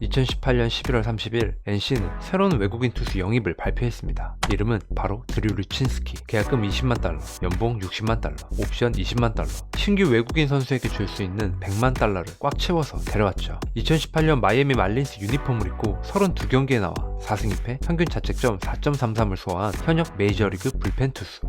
2018년 11월 30일 NC는 새로운 외국인 투수 영입을 발표했습니다. 이름은 바로 드류 루친스키. 계약금 20만 달러, 연봉 60만 달러, 옵션 20만 달러. 신규 외국인 선수에게 줄 수 있는 100만 달러를 꽉 채워서 데려왔죠. 2018년 마이애미 말린스 유니폼을 입고 32경기에 나와 4승 2패, 평균 자책점 4.33을 소화한 현역 메이저리그 불펜 투수.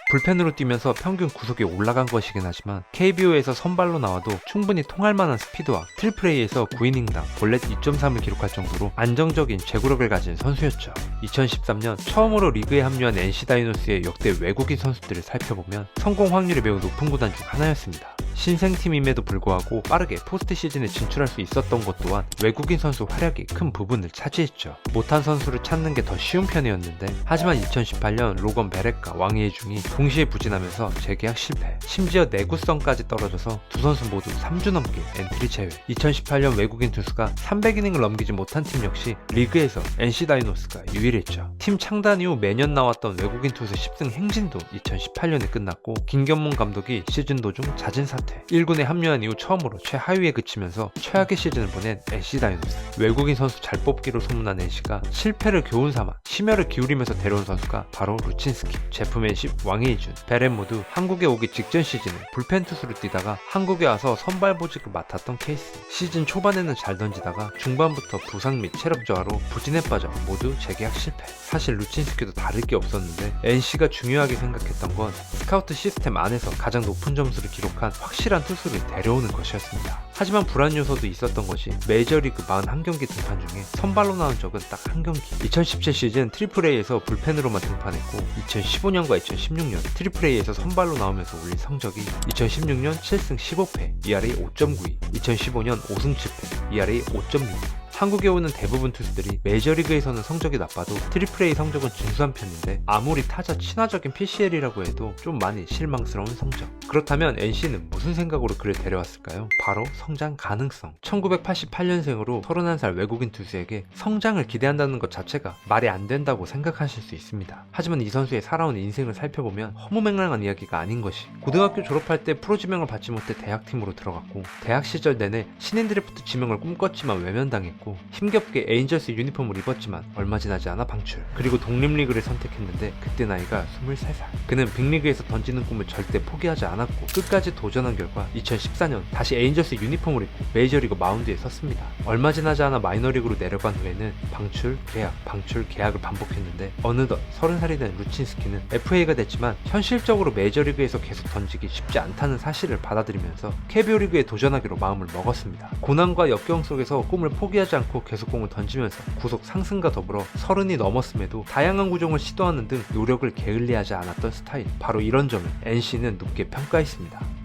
불펜으로 뛰면서 평균 구속이 올라간 것이긴 하지만 KBO에서 선발로 나와도 충분히 통할 만한 스피드와 트리플레이에서 9이닝당 볼넷 2.3을 기록할 정도로 안정적인 제구력을 가진 선수였죠. 2013년 처음으로 리그에 합류한 NC 다이노스의 역대 외국인 선수들을 살펴보면 성공 확률이 매우 높은 구단 중 하나였습니다. 신생팀임에도 불구하고 빠르게 포스트 시즌에 진출할 수 있었던 것 또한 외국인 선수 활약이 큰 부분을 차지했죠. 못한 선수를 찾는 게 더 쉬운 편이었는데, 하지만 2018년 로건 베렉과 왕이해 중이 동시에 부진하면서 재계약 실패, 심지어 내구성까지 떨어져서 두 선수 모두 3주 넘게 엔트리 제외. 2018년 외국인 투수가 300이닝을 넘기지 못한 팀 역시 리그에서 NC 다이노스가 유일했죠. 팀 창단 이후 매년 나왔던 외국인 투수 10승 행진도 2018년에 끝났고, 김경문 감독이 시즌 도중 잦은 사퇴, 1군에 합류한 이후 처음으로 최하위에 그치면서 최악의 시즌을 보낸 NC 다이노스. 외국인 선수 잘 뽑기로 소문난 NC가 실패를 교훈 삼아 심혈을 기울이면서 데려온 선수가 바로 루친스키, 제프 맨십, 왕이 준, 베렌 모두 한국에 오기 직전 시즌에 불펜 투수로 뛰다가 한국에 와서 선발 보직을 맡았던 케이스. 시즌 초반에는 잘 던지다가 중반부터 부상 및 체력 저하로 부진에 빠져 모두 재계약 실패. 사실 루친스키도 다를 게 없었는데 NC가 중요하게 생각했던 건 스카우트 시스템 안에서 가장 높은 점수를 기록한 확실한 투수를 데려오는 것이었습니다. 하지만 불안 요소도 있었던 것이 메이저리그 41경기 등판 중에 선발로 나온 적은 딱 한 경기. 2017 시즌 트리플A에서 불펜으로만 등판했고, 2015년과 2016년 트리플A에서 선발로 나오면서 올린 성적이 2016년 7승 15패, ERA 5.92, 2015년 5승 7패, ERA 5.6. 한국에 오는 대부분 투수들이 메이저리그에서는 성적이 나빠도 트리플A 성적은 준수한 편인데, 아무리 타자 친화적인 PCL이라고 해도 좀 많이 실망스러운 성적. 그렇다면 NC는 무슨 생각으로 그를 데려왔을까요? 바로 성장 가능성. 1988년생으로 31살 외국인 투수에게 성장을 기대한다는 것 자체가 말이 안 된다고 생각하실 수 있습니다. 하지만 이 선수의 살아온 인생을 살펴보면 허무맹랑한 이야기가 아닌 것이, 고등학교 졸업할 때 프로 지명을 받지 못해 대학팀으로 들어갔고, 대학 시절 내내 신인 드래프트 지명을 꿈꿨지만 외면당했고, 힘겹게 에인절스 유니폼을 입었지만 얼마 지나지 않아 방출. 그리고 독립리그를 선택했는데 그때 나이가 23살. 그는 빅리그에서 던지는 꿈을 절대 포기하지 않았고 끝까지 도전한 결과 2014년 다시 에인절스 유니폼을 입고 메이저리그 마운드에 섰습니다. 얼마 지나지 않아 마이너리그로 내려간 후에는 방출, 계약, 방출, 계약을 반복했는데 어느덧 30살이 된 루친스키는 FA가 됐지만 현실적으로 메이저리그에서 계속 던지기 쉽지 않다는 사실을 받아들이면서 KBO 리그에 도전하기로 마음을 먹었습니다. 고난과 역경 속에서 꿈을 포기하지 않고 계속 공을 던지면서 구속 상승과 더불어 30이 넘었음에도 다양한 구종을 시도하는 등 노력을 게을리하지 않았던 스타일. 바로 이런 점을 NC는 높게 평가했습니다.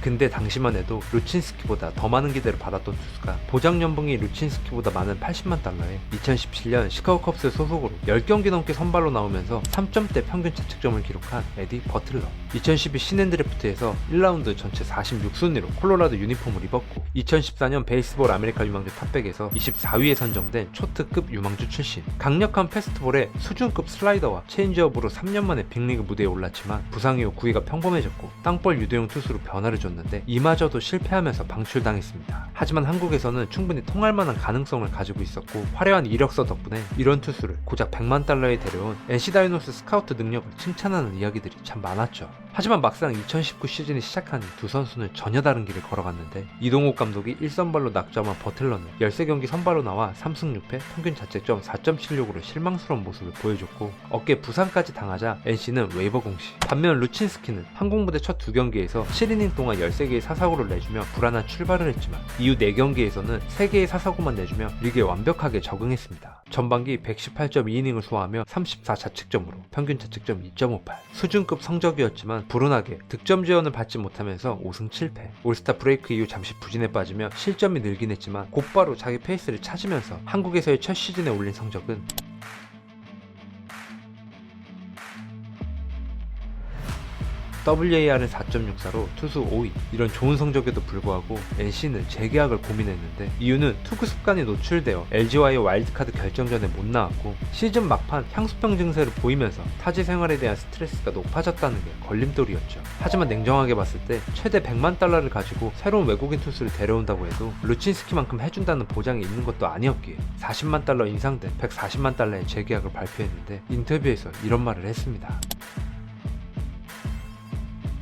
근데 당시만 해도 루친스키보다 더 많은 기대를 받았던 투수가 보장 연봉이 루친스키보다 많은 80만 달러에 2017년 시카고 컵스 소속으로 10경기 넘게 선발로 나오면서 3점대 평균 자책점을 기록한 에디 버틀러. 2012 신인 드래프트에서 1라운드 전체 46순위로 콜로라도 유니폼을 입었고, 2014년 베이스볼 아메리카 유망주 탑백에서 24위에 선정된 초특급 유망주 출신. 강력한 패스트볼에 수준급 슬라이더와 체인지업으로 3년 만에 빅리그 무대에 올랐지만 부상 이후 구위가 평범해졌고 땅볼 유도형 투수로 변화를 줬는데 이마저도 실패하면서 방출당했습니다. 하지만 한국에서는 충분히 통할 만한 가능성을 가지고 있었고, 화려한 이력서 덕분에 이런 투수를 고작 100만 달러에 데려온 NC 다이노스 스카우트 능력을 칭찬하는 이야기들이 참 많았죠. 하지만 막상 2019 시즌이 시작하니 두 선수는 전혀 다른 길을 걸어갔는데, 이동욱 감독이 1선발로 낙점한 버틀러는 13경기 선발로 나와 3승 6패, 평균 자책점 4.76으로 실망스러운 모습을 보여줬고, 어깨 부상까지 당하자 NC는 웨이버 공시. 반면 루친스키는 한국무대 첫 2경기에서 7이닝 동안 13개의 사사구를 내주며 불안한 출발을 했지만 이후 4경기에서는 3개의 사사구만 내주며 리그에 완벽하게 적응했습니다. 전반기 118.2이닝을 소화하며 34자책점으로 평균 자책점 2.58. 수준급 성적이었지만 불운하게 득점 지원을 받지 못하면서 5승 7패. 올스타 브레이크 이후 잠시 부진에 빠지며 실점이 늘긴 했지만 곧바로 자기 페이스를 찾으면서 한국에서의 첫 시즌에 올린 성적은 WAR은 4.64로 투수 5위. 이런 좋은 성적에도 불구하고 NC는 재계약을 고민했는데 이유는 투구 습관이 노출되어 LG와의 와일드카드 결정전에 못 나왔고 시즌 막판 향수병 증세를 보이면서 타지 생활에 대한 스트레스가 높아졌다는 게 걸림돌이었죠. 하지만 냉정하게 봤을 때 최대 100만 달러를 가지고 새로운 외국인 투수를 데려온다고 해도 루친스키만큼 해준다는 보장이 있는 것도 아니었기에 40만 달러 인상된 140만 달러의 재계약을 발표했는데 인터뷰에서 이런 말을 했습니다.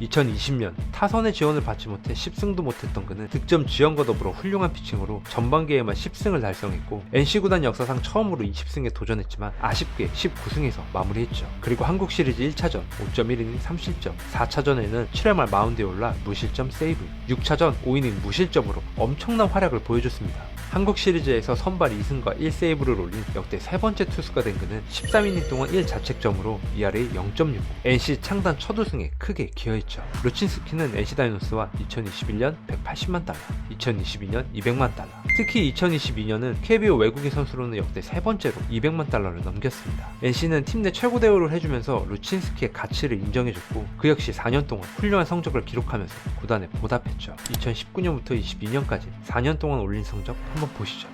2020년 타선의 지원을 받지 못해 10승도 못했던 그는 득점 지원과 더불어 훌륭한 피칭으로 전반기에만 10승을 달성했고 NC 구단 역사상 처음으로 20승에 도전했지만 아쉽게 19승에서 마무리했죠. 그리고 한국 시리즈 1차전 5.1이닝 3실점, 4차전에는 7회 말 마운드에 올라 무실점 세이브, 6차전 5이닝 무실점으로 엄청난 활약을 보여줬습니다. 한국 시리즈에서 선발 2승과 1세이브를 올린 역대 세 번째 투수가 된 그는 13이닝 동안 1자책점으로 ERA 0.69, NC 창단 첫 우승에 크게 기여했죠. 루친스키는 NC 다이노스와 2021년 180만 달러, 2022년 200만 달러, 특히 2022년은 KBO 외국인 선수로는 역대 세 번째로 200만 달러를 넘겼습니다. NC는 팀 내 최고 대우를 해주면서 루친스키의 가치를 인정해줬고 그 역시 4년 동안 훌륭한 성적을 기록하면서 구단에 보답했죠. 2019년부터 22년까지 4년 동안 올린 성적 한번 보시죠.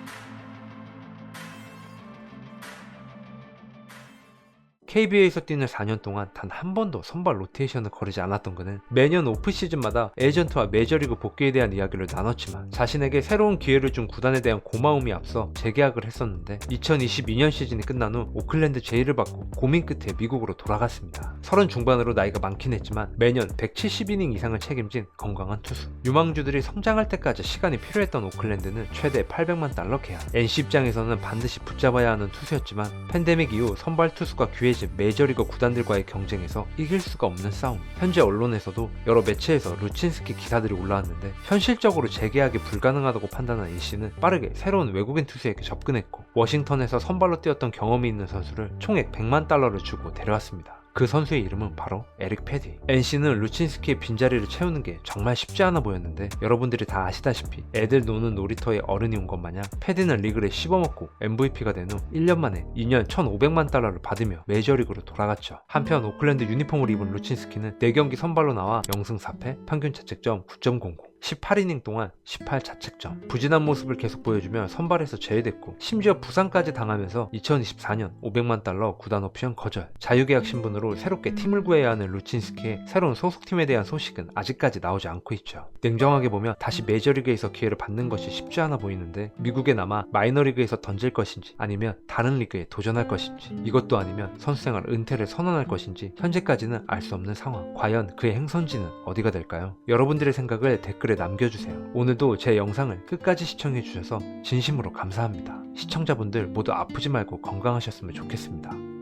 KBO에서 뛰는 4년 동안 단 한 번도 선발 로테이션을 거르지 않았던 그는 매년 오프시즌마다 에이전트와 메이저리그 복귀에 대한 이야기를 나눴지만 자신에게 새로운 기회를 준 구단에 대한 고마움이 앞서 재계약을 했었는데 2022년 시즌이 끝난 후 오클랜드 제의를 받고 고민 끝에 미국으로 돌아갔습니다. 30 중반으로 나이가 많긴 했지만 매년 170이닝 이상을 책임진 건강한 투수. 유망주들이 성장할 때까지 시간이 필요했던 오클랜드는 최대 800만 달러 계약. NC 입장에서는 반드시 붙잡아야 하는 투수였지만 팬데믹 이후 선발 투수가 귀해진 메이저리그 구단들과의 경쟁에서 이길 수가 없는 싸움. 현재 언론에서도 여러 매체에서 루친스키 기사들이 올라왔는데 현실적으로 재계약이 불가능하다고 판단한 NC는 빠르게 새로운 외국인 투수에게 접근했고 워싱턴에서 선발로 뛰었던 경험이 있는 선수를 총액 100만 달러를 주고 데려왔습니다. 그 선수의 이름은 바로 에릭 패디. NC는 루친스키의 빈자리를 채우는 게 정말 쉽지 않아 보였는데 여러분들이 다 아시다시피 애들 노는 놀이터에 어른이 온 것 마냥 패디는 리그를 씹어먹고 MVP가 된 후 1년 만에 2년 1,500만 달러를 받으며 메이저리그로 돌아갔죠. 한편 오클랜드 유니폼을 입은 루친스키는 4경기 선발로 나와 0승 4패, 평균 자책점 9.00, 18이닝 동안 18자책점. 부진한 모습을 계속 보여주며 선발에서 제외됐고 심지어 부상까지 당하면서 2024년 500만 달러 구단 옵션 거절. 자유계약 신분으로 새롭게 팀을 구해야 하는 루친스키의 새로운 소속팀에 대한 소식은 아직까지 나오지 않고 있죠. 냉정하게 보면 다시 메이저리그에서 기회를 받는 것이 쉽지 않아 보이는데 미국에 남아 마이너리그에서 던질 것인지 아니면 다른 리그에 도전할 것인지 이것도 아니면 선수생활 은퇴를 선언할 것인지 현재까지는 알 수 없는 상황. 과연 그의 행선지는 어디가 될까요? 여러분들의 생각을 댓글에 남겨주세요. 오늘도 제 영상을 끝까지 시청해주셔서 진심으로 감사합니다. 시청자분들 모두 아프지 말고 건강하셨으면 좋겠습니다.